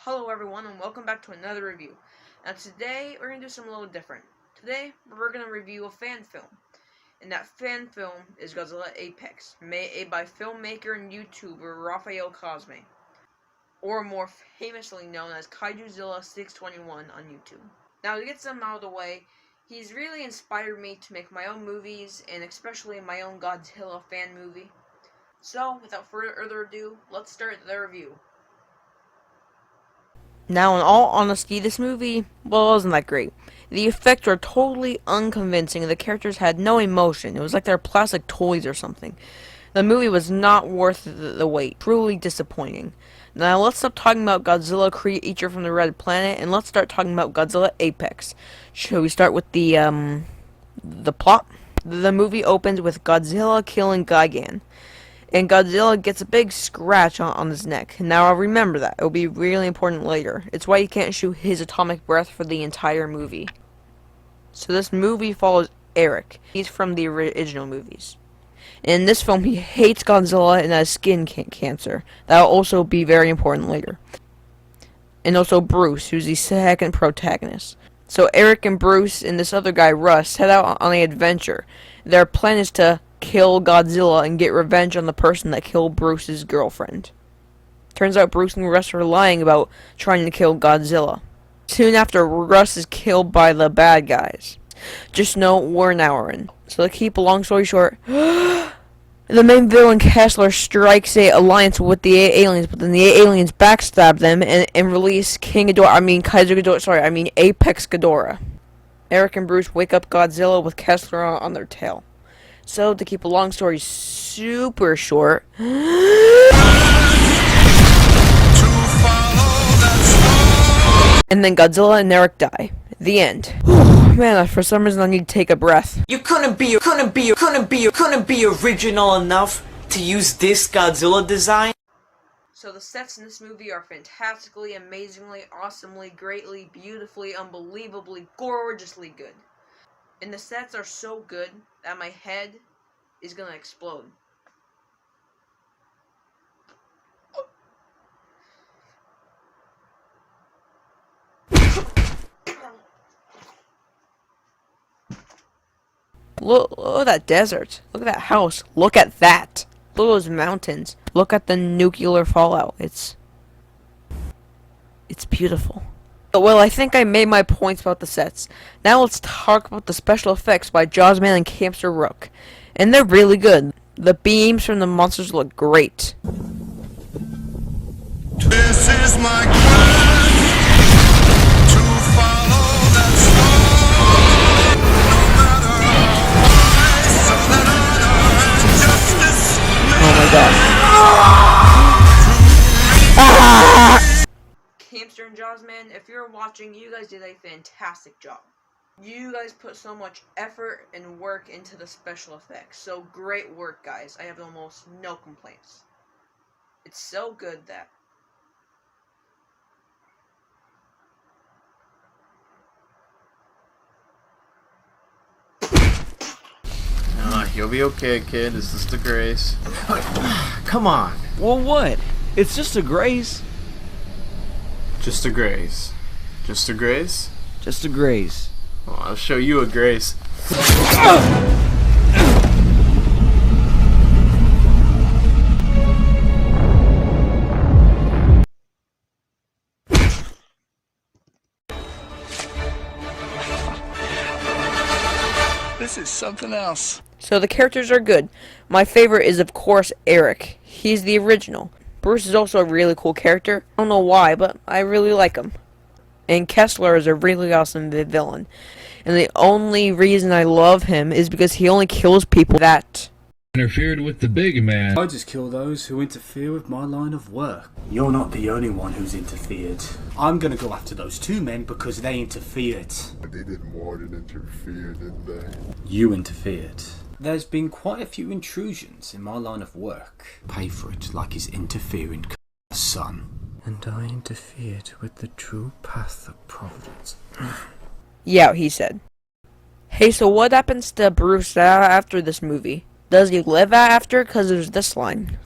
Hello everyone and welcome back to another review. Now today we're going to do something a little different. Today we're going to review a fan film. And that fan film is Godzilla Apex, made by filmmaker and YouTuber Roshow, or more famously known as Kaijuzilla621 on YouTube. Now to get some out of the way, he's really inspired me to make my own movies and especially my own Godzilla fan movie. So without further ado, let's start the review. Now, in all honesty, this movie, well, wasn't that great. The effects were totally unconvincing, and the characters had no emotion. It was like they were plastic toys or something. The movie was not worth the wait. Truly disappointing. Now, let's stop talking about Godzilla, creature from the Red Planet, and let's start talking about Godzilla Apex. Shall we start with the plot? The movie opens with Godzilla killing Gigan. And Godzilla gets a big scratch on his neck. Now, I'll remember that. It'll be really important later. It's why he can't shoot his atomic breath for the entire movie. So this movie follows Eric. He's from the original movies. In this film, he hates Godzilla and has skin cancer. That'll also be very important later. And also Bruce, who's the second protagonist. So Eric and Bruce and this other guy, Russ, set out on an adventure. Their plan is to kill Godzilla and get revenge on the person that killed Bruce's girlfriend. Turns out Bruce and Russ were lying about trying to kill Godzilla. Soon after, Russ is killed by the bad guys. Just know we're an hour in. So to keep a long story short, the main villain Kessler strikes a alliance with the aliens, but then the aliens backstab them and release Apex Ghidorah. Eric and Bruce wake up Godzilla with Kessler on their tail. So, to keep a long story super short, and then Godzilla and Eric die. The end. Man, for some reason I need to take a breath. You couldn't be original enough to use this Godzilla design? So the sets in this movie are fantastically, amazingly, awesomely, greatly, beautifully, unbelievably, gorgeously good. And the sets are so good that my head is gonna explode. Look at that desert. Look at that house. Look at that. Look at those mountains. Look at the nuclear fallout. It's beautiful. Well, I think I made my points about the sets. Now let's talk about the special effects by Jaws-Man and Camster Rook. And they're really good. The beams from the monsters look great. This is my quest to follow that star, no matter why, so that honor and justice Oh my god. Camster and Jaws-Man, if you're watching, you guys did a fantastic job. You guys put so much effort and work into the special effects. So great work, guys. I have almost no complaints. It's so good that... You'll be okay, kid. It's just a grace. Come on. Well, what? It's just a grace. Just a grace. Just a grace? Just a grace. Well, I'll show you a grace. This is something else. So the characters are good. My favorite is, of course, Eric. He's the original. Bruce is also a really cool character. I don't know why, but I really like him. And Kessler is a really awesome villain. And the only reason I love him is because he only kills people that interfered with the big man. I just kill those who interfere with my line of work. You're not the only one who's interfered. I'm gonna go after those two men because they interfered. They didn't want it interfered, did they? You interfered. There's been quite a few intrusions in my line of work. Pay for it like his interfering son. And I interfered with the true path of Providence. Yeah, he said. Hey, so what happens to Bruce after this movie? Does he live after? Because there's this line.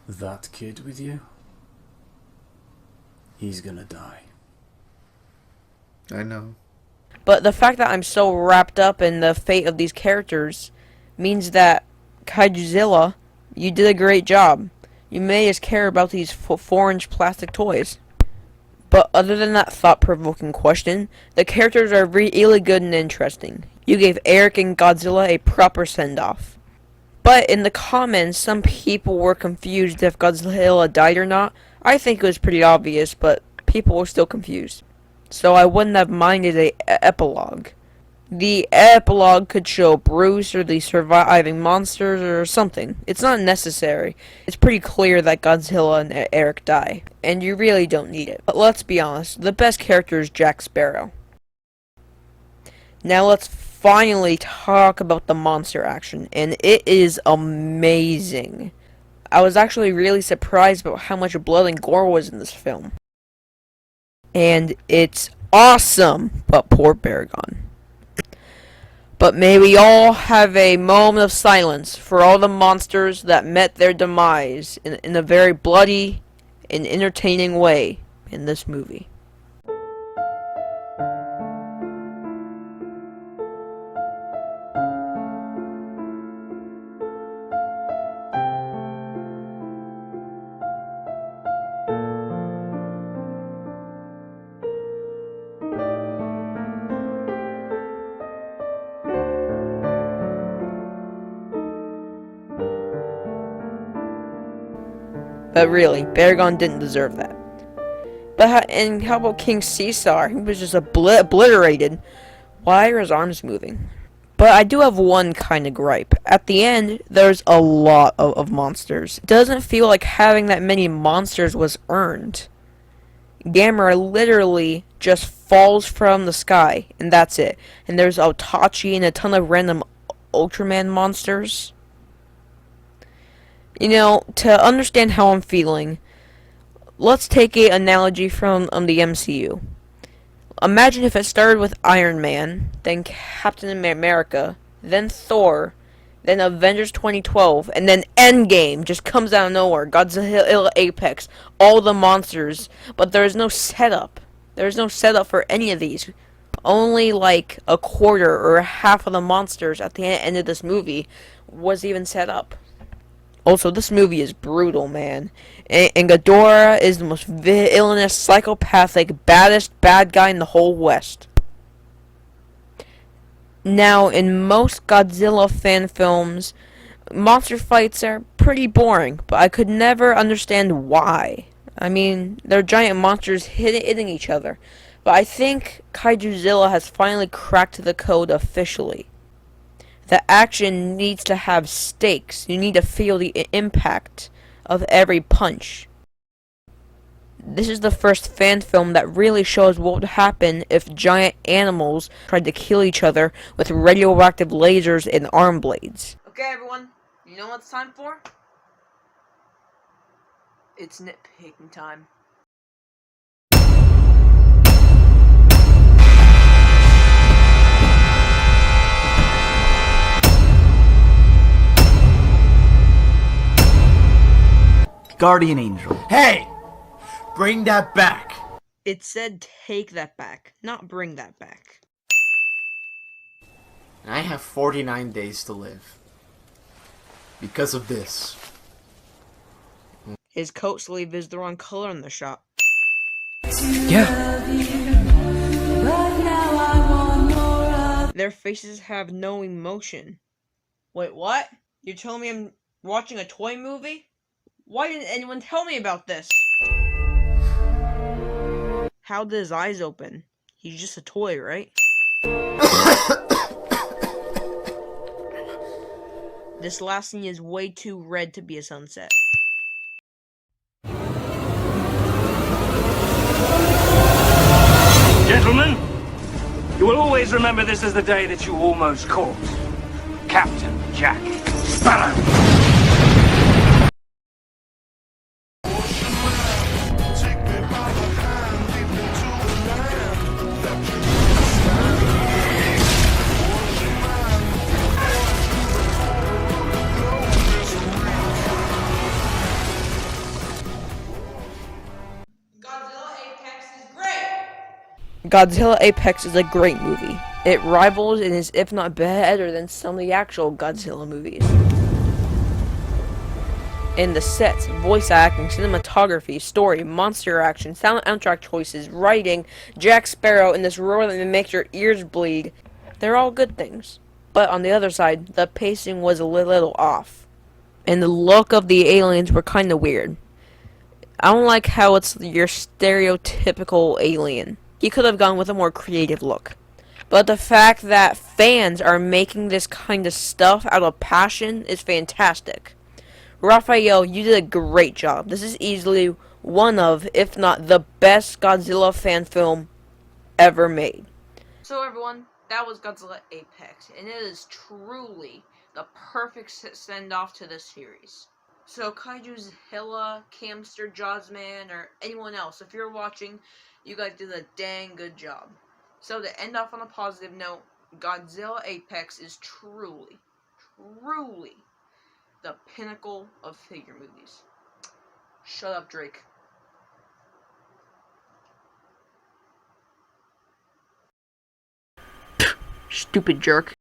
That kid with you? He's gonna die. I know. But the fact that I'm so wrapped up in the fate of these characters means that Kaijuzilla, you did a great job. You made us care about these 4-inch plastic toys. But other than that thought-provoking question, the characters are really good and interesting. You gave Eric and Godzilla a proper send-off. But in the comments, some people were confused if Godzilla died or not. I think it was pretty obvious, but people were still confused. So I wouldn't have minded a epilogue. The epilogue could show Bruce or the surviving monsters or something. It's not necessary. It's pretty clear that Godzilla and Eric die, and you really don't need it. But let's be honest, the best character is Jack Sparrow. Now let's finally talk about the monster action, and it is amazing. I was actually really surprised about how much blood and gore was in this film. And it's awesome, but poor Baragon. But may we all have a moment of silence for all the monsters that met their demise in a very bloody and entertaining way in this movie. But really, Baragon didn't deserve that. But how about King Caesar? He was just obliterated. Why are his arms moving? But I do have one kind of gripe. At the end, there's a lot of monsters. It doesn't feel like having that many monsters was earned. Gamera literally just falls from the sky, and that's it. And there's Otachi and a ton of random Ultraman monsters. You know, to understand how I'm feeling, let's take an analogy from the MCU. Imagine if it started with Iron Man, then Captain America, then Thor, then Avengers 2012, and then Endgame just comes out of nowhere. Godzilla Apex, all the monsters, but there is no setup. There is no setup for any of these. Only like a quarter or half of the monsters at the end of this movie was even set up. Also, this movie is brutal, man. And Ghidorah is the most villainous, psychopathic, baddest bad guy in the whole West. Now, in most Godzilla fan films, monster fights are pretty boring, but I could never understand why. I mean, they're giant monsters hitting each other. But I think Kaijuzilla has finally cracked the code officially. The action needs to have stakes. You need to feel the impact of every punch. This is the first fan film that really shows what would happen if giant animals tried to kill each other with radioactive lasers and arm blades. Okay, everyone, you know what it's time for? It's nitpicking time. Guardian Angel. Hey! Bring that back! It said take that back, not bring that back. I have 49 days to live. Because of this. His coat sleeve is the wrong color in the shot. Yeah. Their faces have no emotion. Wait, what? You're telling me I'm watching a toy movie? Why didn't anyone tell me about this? How did his eyes open? He's just a toy, right? This last scene is way too red to be a sunset. Gentlemen, you will always remember this as the day that you almost caught Captain Jack Sparrow. Godzilla Godzilla Apex is a great movie. It rivals and is, if not better than, some of the actual Godzilla movies. In the sets, voice acting, cinematography, story, monster action, soundtrack choices, writing, Jack Sparrow in this roar that makes your ears bleed, they're all good things. But on the other side, the pacing was a little off. And the look of the aliens were kinda weird. I don't like how it's your stereotypical alien. He could have gone with a more creative look. But the fact that fans are making this kind of stuff out of passion is fantastic. Raphael, you did a great job. This is easily one of, if not the best Godzilla fan film ever made. So everyone, that was Godzilla Apex, and it is truly the perfect send-off to this series. So Kaijuzilla, Camster, Jazzman, or anyone else, if you're watching, you guys did a dang good job. So to end off on a positive note, Godzilla Apex is truly the pinnacle of figure movies. Shut up, Drake. Stupid jerk.